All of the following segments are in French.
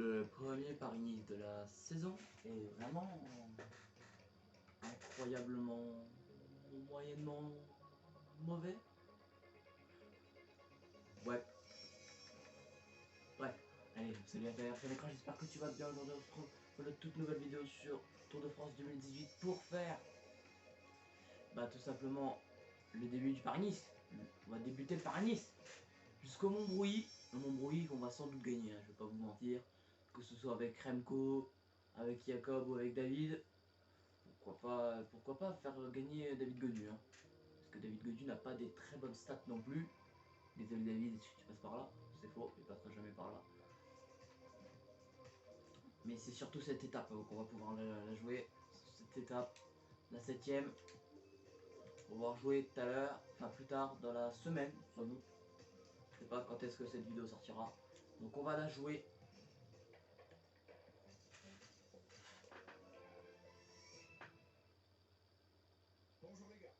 Le premier Paris-Nice de la saison est vraiment incroyablement moyennement mauvais. Ouais. Bref, allez, salut à toi, l'écran, j'espère que tu vas bien. Aujourd'hui on se retrouve pour une toute nouvelle vidéo sur Tour de France 2018 pour faire tout simplement le début du Paris-Nice. On va débuter le Paris-Nice jusqu'au Montbrouilly. Le Montbrouilly qu'on va sans doute gagner, je vais pas vous mentir. Que ce soit avec Remco, avec Jacob ou avec David. Pourquoi pas faire gagner David Gaudu, hein. Parce que David Gaudu n'a pas des très bonnes stats non plus. Désolé David si tu passes par là, c'est faux, il passera jamais par là. Mais c'est surtout cette étape qu'on va pouvoir la jouer. Cette étape, la 7ème. On va pouvoir jouer tout à l'heure, enfin plus tard dans la semaine, sans doute. Je sais pas quand est-ce que cette vidéo sortira. Donc on va la jouer. Bonjour les gars,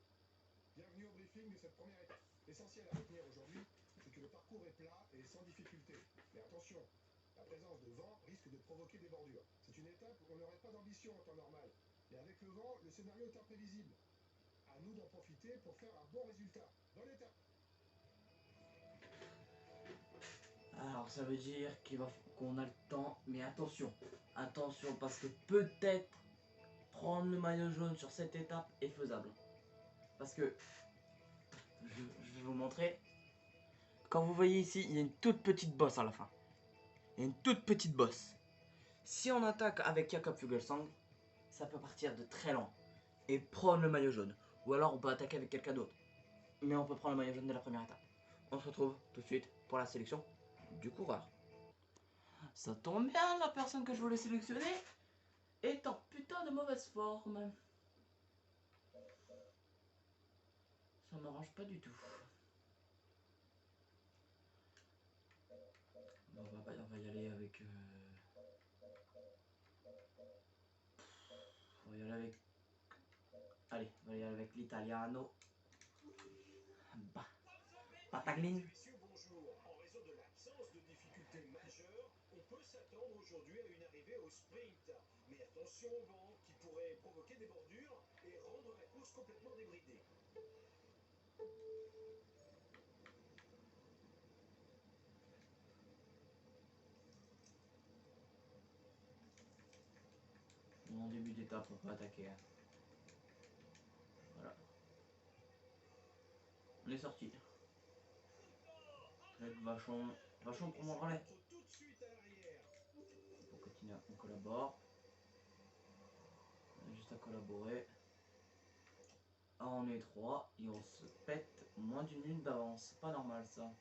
bienvenue au briefing de cette première étape. L'essentiel à retenir aujourd'hui, c'est que le parcours est plat et sans difficulté. Mais attention, la présence de vent risque de provoquer des bordures. C'est une étape où on n'aurait pas d'ambition en temps normal. Mais avec le vent, le scénario est imprévisible. À nous d'en profiter pour faire un bon résultat. Bonne étape. Alors ça veut dire qu'on a le temps, mais attention, attention parce que peut-être prendre le maillot jaune sur cette étape est faisable. Parce que je vais vous montrer. Quand vous voyez ici, il y a une toute petite bosse à la fin. Il y a une toute petite bosse. Si on attaque avec Jakob Fuglsang, ça peut partir de très loin et prendre le maillot jaune. Ou alors on peut attaquer avec quelqu'un d'autre. Mais on peut prendre le maillot jaune dès la première étape. On se retrouve tout de suite pour la sélection du coureur. Ça tombe bien, la personne que je voulais sélectionner est en putain de mauvaise forme. Ça m'arrange pas du tout. On va y aller avec... On va y aller avec... Allez, on va y aller avec l'Italiano. Pataglin. Bonjour. En raison de l'absence de difficultés majeures, on peut s'attendre aujourd'hui à une arrivée au sprint. Mais attention au vent qui pourrait provoquer des bordures et rendre la course complètement débridée. En début d'étape, on peut attaquer. Voilà. On est sorti. Avec Vachon. Vachon pour mon relais. On continue, on collabore. On a juste à collaborer. On est 3 et on se pète moins d'une minute d'avance. C'est pas normal ça.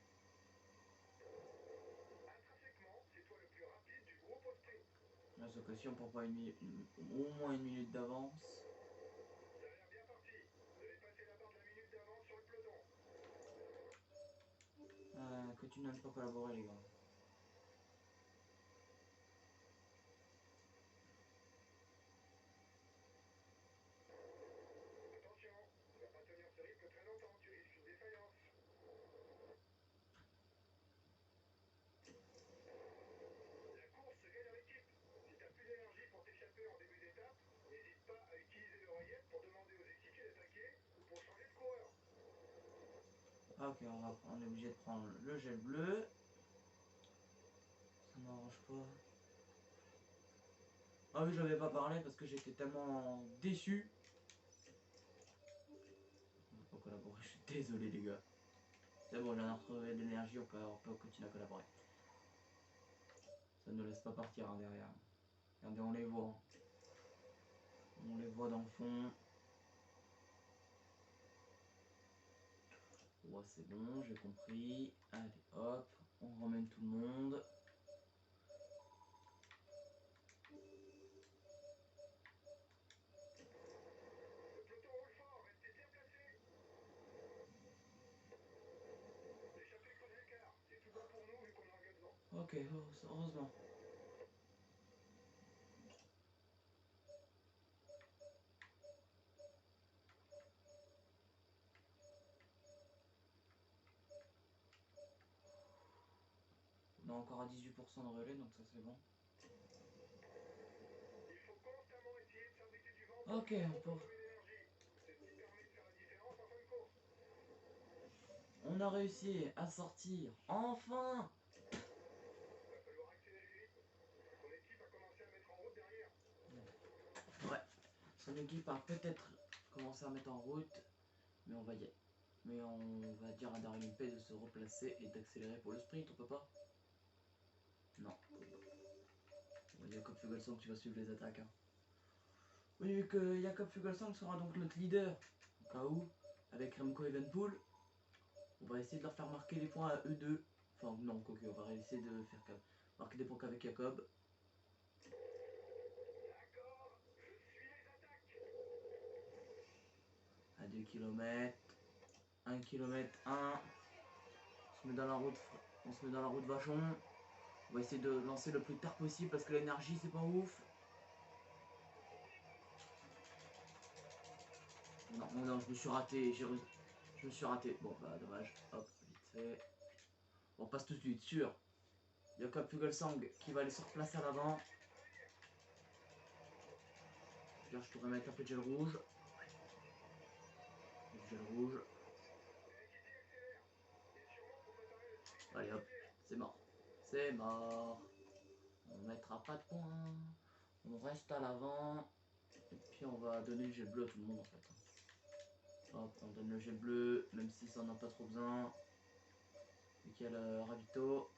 Là, cette occasion, on prend pas au moins une minute d'avance. Continuez à ne pas collaborer les gars. Attention, on ne va pas tenir ce rythme très longtemps, tu risques une défaillance. La course se gagne en équipe. Si tu n'as plus d'énergie pour t'échapper en début d'étape, n'hésite pas à utiliser l'oreillette pour demander aux équipiers d'attaquer ou pour changer de coureur. Ok, on est obligé de prendre le gel bleu. Ça m'arrange pas. Ah oui, je n'avais pas parlé parce que j'étais tellement déçu. On va pas collaborer, je suis désolé les gars. C'est bon, j'en ai retrouvé de l'énergie, on peut continuer à collaborer. Ça ne nous laisse pas partir hein, derrière. Regardez, on les voit. On les voit dans le fond. Ouais, c'est bon, j'ai compris. Allez, hop, on ramène tout le monde. Le peloton roule fort, restez bien placés. L'échappée creuse l'écart. C'est tout bon pour nous vu qu'on est en gagnant. Ok, heureusement. On est encore à 18% de relais, donc ça c'est bon. Il faut constamment essayer de s'abriter du vent pour Ok, ne pas on trop peut... consommer d'énergie. C'est ce qui permet de faire la différence en fin de course. On a réussi à sortir. Enfin! Il va falloir accélérer le rythme. Son équipe a commencé à mettre en route derrière. Ouais. Son équipe a peut-être commencé à mettre en route. Mais on va y aller. Mais on va dire à Darwin P de se replacer et d'accélérer pour le sprint, on peut pas? Non. Bon, Jakob Fuglsang qui va suivre les attaques. Hein. Oui, vu que Jakob Fuglsang sera donc notre leader, au cas où, avec Remco Evenepoel, on va essayer de leur faire marquer les points à eux deux. Enfin, non, quoique, on va essayer de faire marquer des points qu'avec Jacob. D'accord, je suis les attaques. À 2 km. 1 km 1. On se met dans la route, vachon. On va essayer de lancer le plus tard possible parce que l'énergie c'est pas ouf. Non, non, je me suis raté. Je me suis raté. Bon, bah dommage. Hop, vite fait. On passe tout de suite sur Jakob Fuglsang qui va aller se replacer à l'avant. Là, je pourrais mettre un peu de gel rouge. Du gel rouge. Allez hop, c'est mort. C'est mort. On mettra pas de points. On reste à l'avant. Et puis on va donner le gel bleu à tout le monde en fait. Hop, on donne le gel bleu, même si ça n'en a pas trop besoin. Vu qu'il y a le ravito.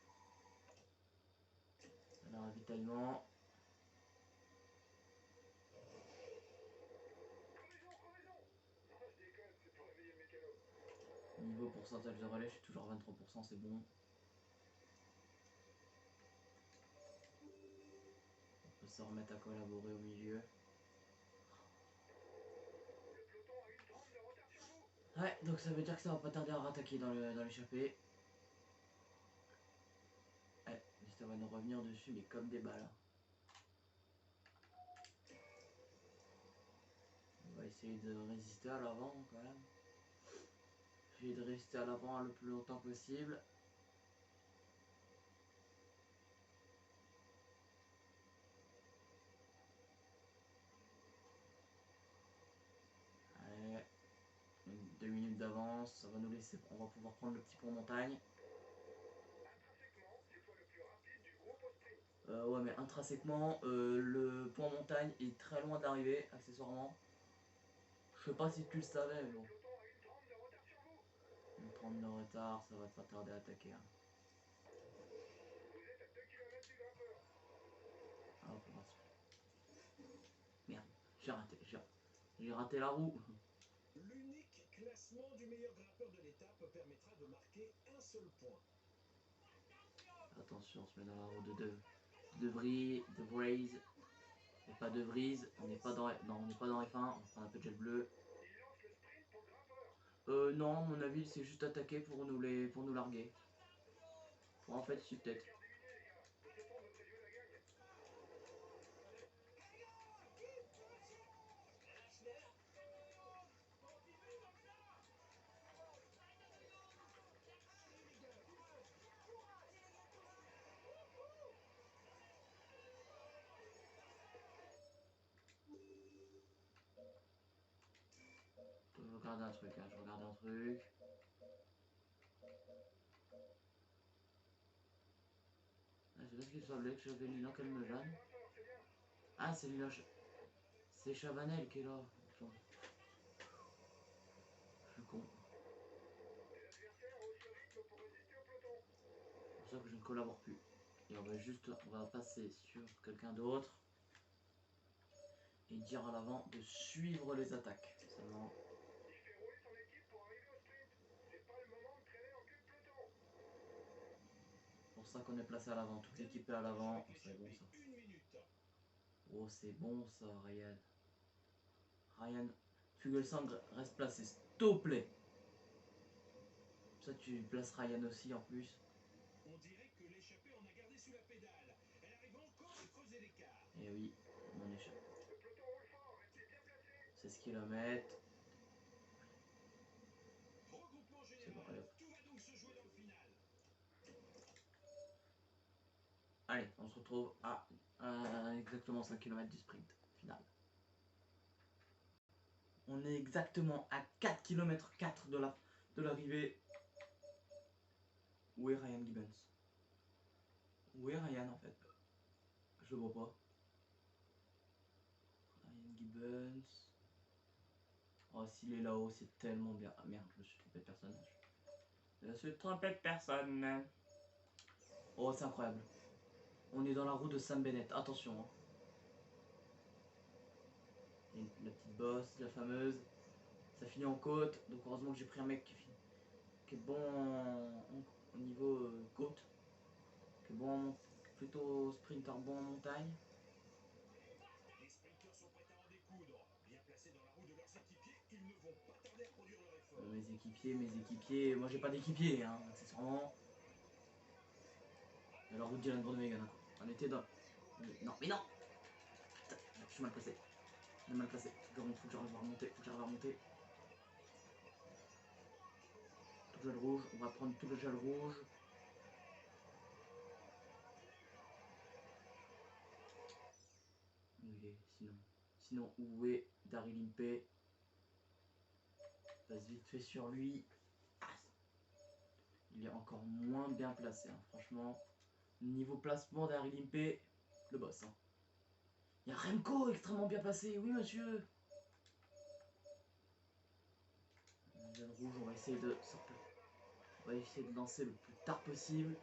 Le ravitaillement. Niveau pourcentage de relais, je suis toujours à 23%, c'est bon. On peut se remettre à collaborer au milieu. Ouais, donc ça veut dire que ça va pas tarder à rattaquer dans l'échappée. Ouais, ça va nous revenir dessus, mais comme des balles. On va essayer de résister à l'avant quand même. Essayer de rester à l'avant le plus longtemps possible. Allez, 2 minutes d'avance, ça va nous laisser, on va pouvoir prendre le petit pont montagne. Ouais, mais intrinsèquement, le point montagne est très loin d'arriver, accessoirement. Je sais pas si tu le savais, mais bon. Une 30 de retard, ça va pas tarder à attaquer. Hein. Hop, on va se... Merde, j'ai raté la roue. L'unique classement du meilleur grimpeur de l'étape permettra de marquer un seul point. Attention, on se met dans la roue de Vries. Et pas de Vries, on n'est pas dans non, on n'est pas dans F1, on prend un peu de gel bleu. Non, à mon avis, c'est juste attaquer pour nous larguer. En fait, si peut-être. Je regarde un truc, hein, je regarde un truc. Ah, c'est parce qu'il semblait que j'avais Lina Calmejane. Ah, c'est Lina. C'est Chavanel qui est là. Attends. Je suis con. C'est pour ça que je ne collabore plus. Et on va passer sur quelqu'un d'autre. Et dire à l'avant de suivre les attaques. Seulement. C'est pour ça qu'on est placé à l'avant. Toute l'équipe est à l'avant. C'est bon ça. Oh, c'est bon ça, Ryan. Ryan, Fuglsang reste placé, s'il te plaît. Ça, tu places Ryan aussi en plus. On dirait que l'échappée en a gardé sous la pédale. Elle arrive encore à creuser l'écart. Et oui, mon échappée. 16 km. Regroupement C'est bon, allez général. hop. Tout va donc se jouer dans le final. Allez, on se retrouve à exactement 5 km du sprint final. On est exactement à 4 km 4 de l'arrivée. Où est Ryan Gibbons? Où est Ryan en fait? Je le vois pas. Ryan Gibbons. Oh, s'il est là-haut, c'est tellement bien. Ah merde, je me suis trompé de personnage. Je me suis trompé de personne. Oh, c'est incroyable. On est dans la roue de Sam Bennett. Attention. Hein. La petite bosse, la fameuse. Ça finit en côte. Donc heureusement que j'ai pris un mec qui est bon au niveau côte. Qui est bon, plutôt sprinter bon en montagne. Les sprinters sont prêts à en découdre. Bien placés dans la roue de leurs équipiers, ils ne vont pas tarder à produire leur effort. Mes équipiers. Moi j'ai pas d'équipier, hein, accessoirement. Et la route Dylan Groenewegen, hein. On était dans. Non, mais non! Putain, je suis mal placé. Je suis mal placé. Faut que j'arrive à remonter. Faut que j'arrive à remonter. Tout le gel rouge. On va prendre tout le gel rouge. Où il est sinon, où est Daryl Impey? Passe vite fait sur lui. Ah, il est encore moins bien placé, hein. Franchement. Niveau placement, Daryl Impey, le boss. Hein. Il y a Remco extrêmement bien placé. Oui, monsieur. Le rouge, on va essayer de sortir. On va essayer de lancer le plus tard possible.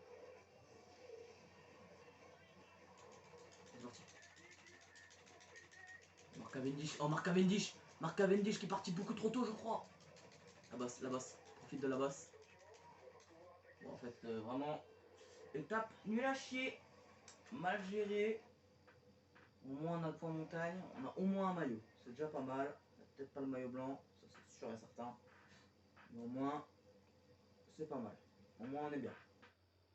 C'est parti. Marc Cavendish. Oh, Marc Cavendish. Marc Cavendish qui est parti beaucoup trop tôt, je crois. La bosse. Profite de la bosse. Bon, en fait, vraiment, étape nulle à chier. Mal gérée. Au moins, on a le point montagne. On a au moins un maillot. C'est déjà pas mal. Peut-être pas le maillot blanc. Ça, c'est sûr et certain. Mais au moins, c'est pas mal. Au moins, on est bien.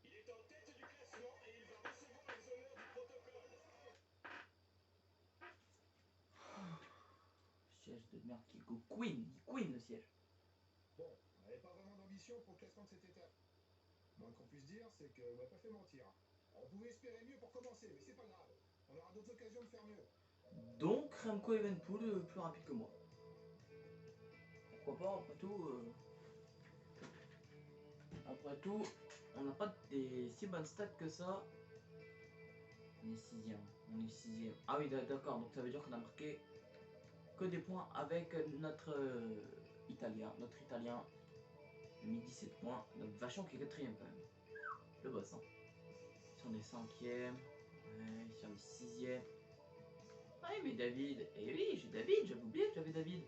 Il est en tête du classement et il va recevoir les honneurs du protocole. Siège de merde qui go Queen. Queen le siège. Bon, on n'avait pas vraiment d'ambition pour le classement de cette étape. Moins qu'on puisse dire, c'est qu'on m'a pas fait mentir. On pouvait espérer mieux pour commencer, mais c'est pas grave. On aura d'autres occasions de faire mieux. Donc, Remco Evenepoel plus rapide que moi. Pourquoi pas, après tout. Après tout, on n'a pas des si bonnes stats que ça. On est sixième. Ah oui, d'accord. Donc ça veut dire qu'on a marqué que des points avec notre Italien. Notre Italien mis 17 points. Notre Vachon qui est quatrième quand même. Le boss. Hein. Ici on est cinquième. Ouais, ici on est sixième. Ah oui, mais David. Eh oui, j'ai David. J'avais oublié que j'avais David.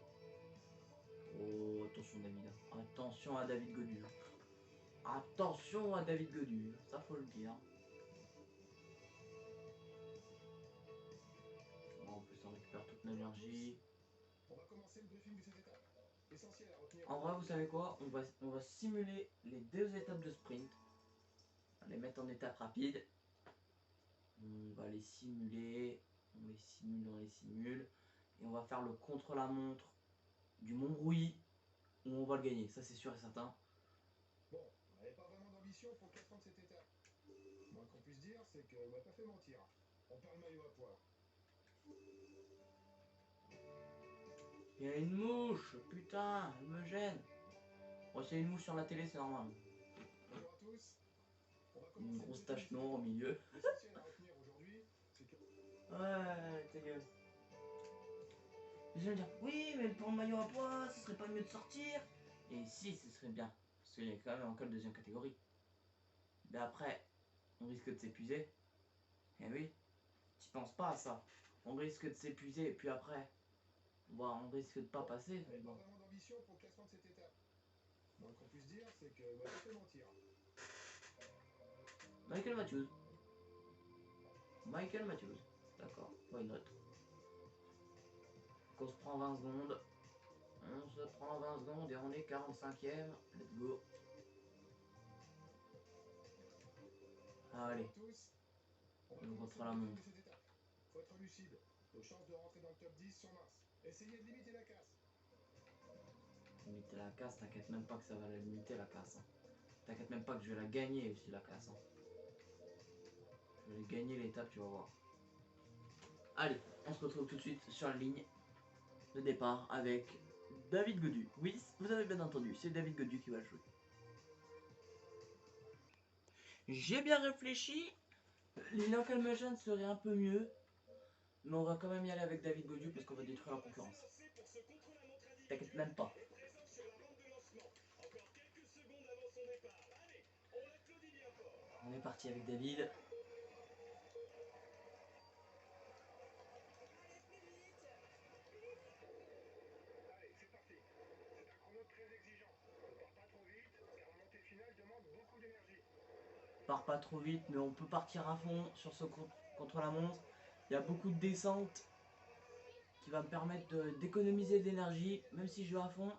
Oh, attention David. Attention à David Godu. Attention à David Godu. Ça faut le dire. Bon, en plus on récupère toute l'énergie. On va commencer le briefing de cette étape. Essentiel à retenir. En vrai, vous savez quoi, on va simuler les deux étapes de sprint. On va les mettre en étape rapide. On va les simuler. On les simule. Et on va faire le contre-la-montre du Montbrouilly où on va le gagner. Ça, c'est sûr et certain. Bon, on n'avait pas vraiment d'ambition pour le classement de cette étape. Moins qu'on puisse dire, c'est qu'on m'a pas fait mentir. On perd le maillot à poids. Il y a une mouche. Putain, elle me gêne. Bon, s'il y a une mouche sur la télé, c'est normal. Bonjour à tous. On va Une commencer grosse le tache briefing de noire au cette étape. milieu. L'essentiel à retenir aujourd'hui, c'est que... Ouais, ta gueule. Ils vont me dire, oui, mais pour le maillot à poids, ce serait pas mieux de sortir. Et si, ce serait bien. Parce qu'il y a quand même encore deuxième catégorie. Mais après, on risque de s'épuiser. Eh oui, tu penses pas à ça. On risque de s'épuiser et puis après, on risque de pas passer. On n'avait pas Bon. vraiment d'ambition pour le classement de cette étape. Moins qu'on puisse dire, c'est qu'on m'a pas fait mentir. Michael Matthews. Michael Matthews. D'accord, why not. On se prend 20 secondes. On se prend 20 secondes et on est 45ème. Let's go. Allez, Bonjour à tous. On va on commencer rentre à la le briefing montre. de cette étape. Faut être lucide. Nos chances de rentrer dans le top 10 sont minces. Essayez de limiter la casse. Limiter la casse, t'inquiète même pas que ça va la limiter la casse. Hein. T'inquiète même pas que je vais la gagner aussi la casse. Hein. Je vais gagner l'étape, tu vas voir. Allez, on se retrouve tout de suite sur la ligne de départ avec David Godu. Oui, vous avez bien entendu, c'est David Godu qui va jouer. J'ai bien réfléchi. Lilian Calmejane serait un peu mieux. Mais on va quand même y aller avec David Godu parce qu'on va détruire la concurrence. T'inquiète même pas. On est parti avec David. Allez, c'est parti. C'est un chrono très exigeant. Ne pars pas trop vite, car la montée finale demande beaucoup d'énergie. Part pas trop vite, mais on peut partir à fond sur ce contre-la-montre. Il y a beaucoup de descentes qui va me permettre d'économiser de l'énergie, même si je vais à fond.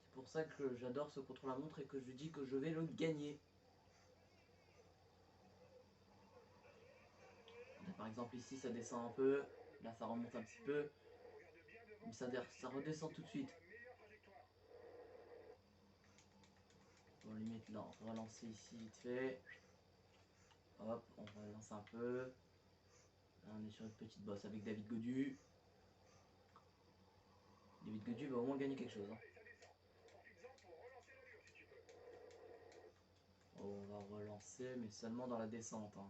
C'est pour ça que j'adore ce contre-la-montre et que je dis que je vais le gagner. Par exemple ici ça descend un peu, là ça remonte un petit peu, mais ça redescend tout de suite. Bon limite là, on va relancer ici vite fait. Hop, on va lancer un peu. Là on est sur une petite bosse avec David Godu. David Godu va au moins gagner quelque chose. Hein. On va relancer mais seulement dans la descente. Hein.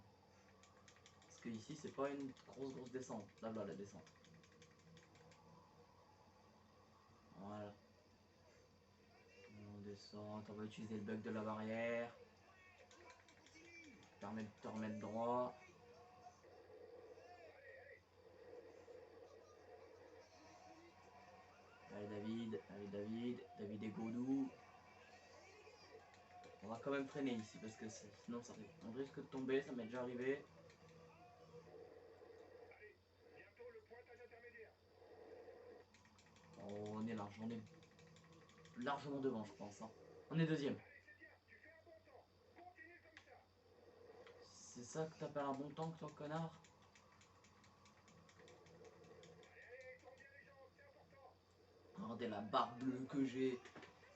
Parce que ici c'est pas une grosse descente. Là la descente. Voilà. On descend, on va utiliser le bug de la barrière. Permet de te remettre droit. Allez David et Godou. On va quand même freiner ici parce que sinon on risque de tomber, ça m'est déjà arrivé. On est large, on est largement devant je pense. Hein. On est deuxième. C'est ça que t'appelles un bon temps, toi connard? Regardez la barre bleue que j'ai.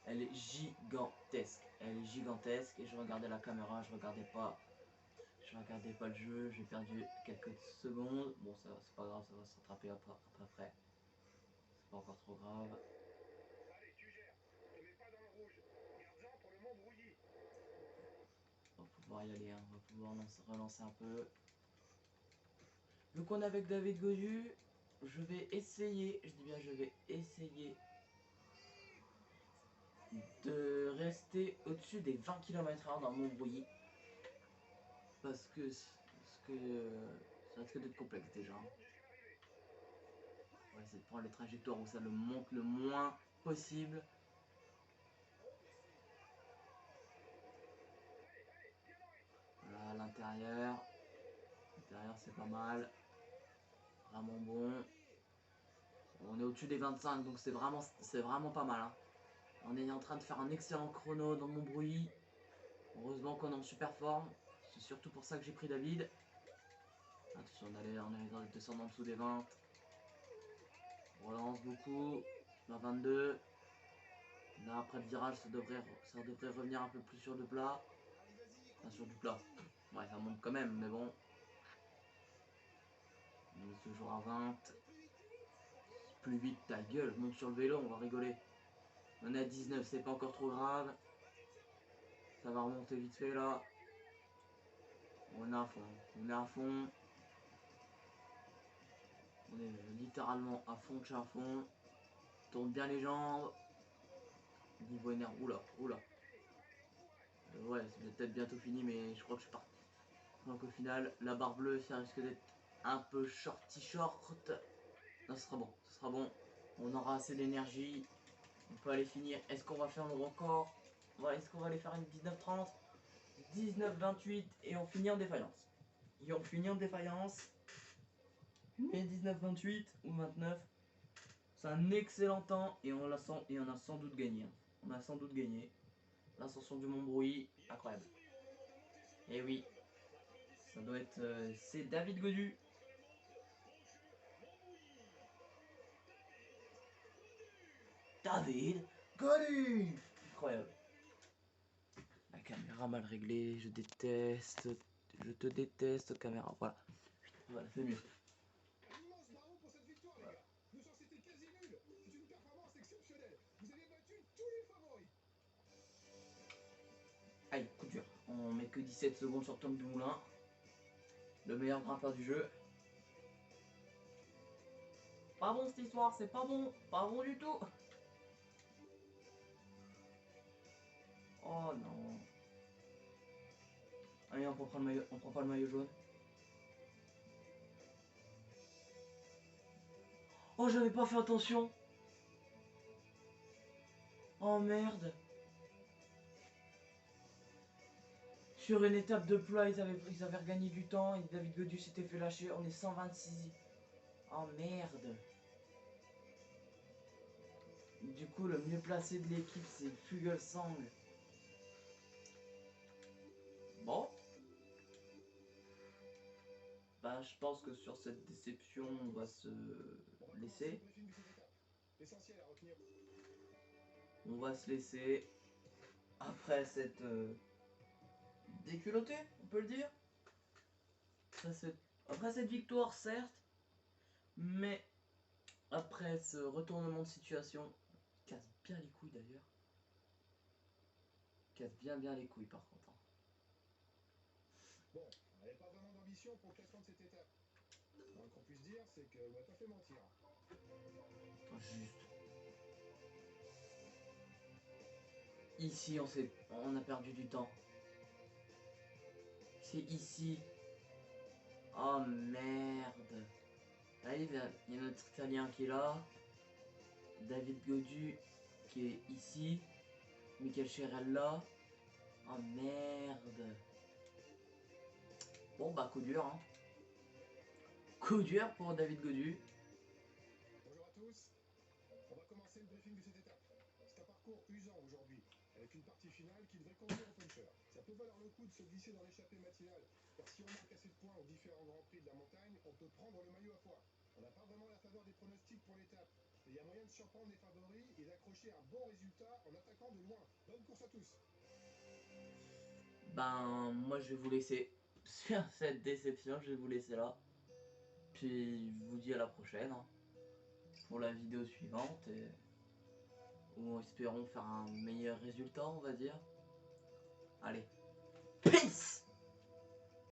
Elle est gigantesque. Elle est gigantesque et je regardais la caméra, je regardais pas le jeu, j'ai perdu quelques secondes. Bon ça c'est pas grave, ça va se rattraper après. C'est pas encore trop grave. Allez, tu gères. Te mets pas dans le rouge. Garde-en pour le mont brouillis. On va pouvoir y aller, hein. On va pouvoir relancer un peu. Vu qu'on est avec David Godu, je vais essayer, je dis bien je vais essayer de rester au-dessus des 20 km/h dans mon bruit. Parce que ça risque d'être complexe déjà. On va essayer de prendre les trajectoires où ça le monte le moins possible. Là, à l'intérieur. L'intérieur c'est pas mal. Vraiment bon. On est au-dessus des 25 donc c'est vraiment pas mal. Hein. On est en train de faire un excellent chrono dans mon bruit. Heureusement qu'on est en super forme. C'est surtout pour ça que j'ai pris David. Attention, on est dans descendre en dessous des 20. On relance beaucoup. La 22. Là, après le virage, ça devrait revenir un peu plus sur le plat. Enfin, sur du plat. Ouais, ça monte quand même, mais bon. On est toujours à 20. Plus vite, ta gueule. Monte sur le vélo, on va rigoler. On est à 19, c'est pas encore trop grave. Ça va remonter vite fait là. On est à fond. On est à fond. On est littéralement à fond de chez à fond. Tourne bien les jambes. Niveau énergie. Oula. Ouais, c'est peut-être bientôt fini, mais je crois que je suis parti. Donc au final, la barre bleue, ça risque d'être un peu short. Non, ce sera bon. Ce sera bon. On aura assez d'énergie. On peut aller finir. Est-ce qu'on va faire le record? Ouais, est-ce qu'on va aller faire une 19-30 19-28 et on finit en défaillance. Mais 19-28 ou 29, c'est un excellent temps et on a sans doute gagné. On a sans doute gagné. L'ascension du Mont Brouilly, incroyable. Et oui, ça doit être... c'est David Godu. David Godu. Incroyable. La caméra mal réglée, je déteste. Je te déteste, caméra. Voilà. Voilà, c'est mieux. Un immense bravo pour cette victoire, les gars. Nos chances étaient quasi nulles. C'est une performance exceptionnelle. Vous avez battu tous les favoris. Aïe, coup dur. On met que 17 secondes sur Tom Dumoulin. Le meilleur grimpeur du jeu. Pas bon cette histoire, c'est pas bon. Pas bon du tout. Oh non. Allez, on prend le maillot, on prend pas le maillot jaune. Oh, j'avais pas fait attention. Oh merde. Sur une étape de plat, ils avaient regagné du temps et David Gaudu s'était fait lâcher. On est 126. Oh merde. Du coup, le mieux placé de l'équipe, c'est Fugelsang. Bon. Bah, je pense que sur cette déception, on va se laisser. L'essentiel à retenir. On va se laisser après cette déculottée, on peut le dire. Après cette victoire, certes, mais après ce retournement de situation, casse bien les couilles d'ailleurs. Casse bien les couilles par contre. Bon, on n'avait pas vraiment d'ambition pour le classement de cette étape. Le moins qu'on puisse dire, c'est qu'elle m'a pas fait mentir. Juste. Ici, on a perdu du temps. C'est ici. Oh merde. Là, il y a notre Italien qui est là. David Gaudu qui est ici. Michael Cherel là. Oh merde. Bon bah coup dur hein. Coup dur pour David Gaudu. Bonjour à tous. On va commencer le briefing de cette étape. C'est un parcours usant aujourd'hui, avec une partie finale qui devrait convenir aux punchers. Ça peut valoir le coup de se glisser dans l'échappée matinale, car si on manque assez de points aux différents grands prix de la montagne, on peut prendre le maillot à foire. On n'a pas vraiment la faveur des pronostics pour l'étape, mais il y a moyen de surprendre les favoris et d'accrocher un bon résultat en attaquant de loin. Bonne course à tous. Ben moi je vais vous laisser sur cette déception, je vais vous laisser là. Puis je vous dis à la prochaine hein, pour la vidéo suivante et où espérons faire un meilleur résultat on va dire. Allez.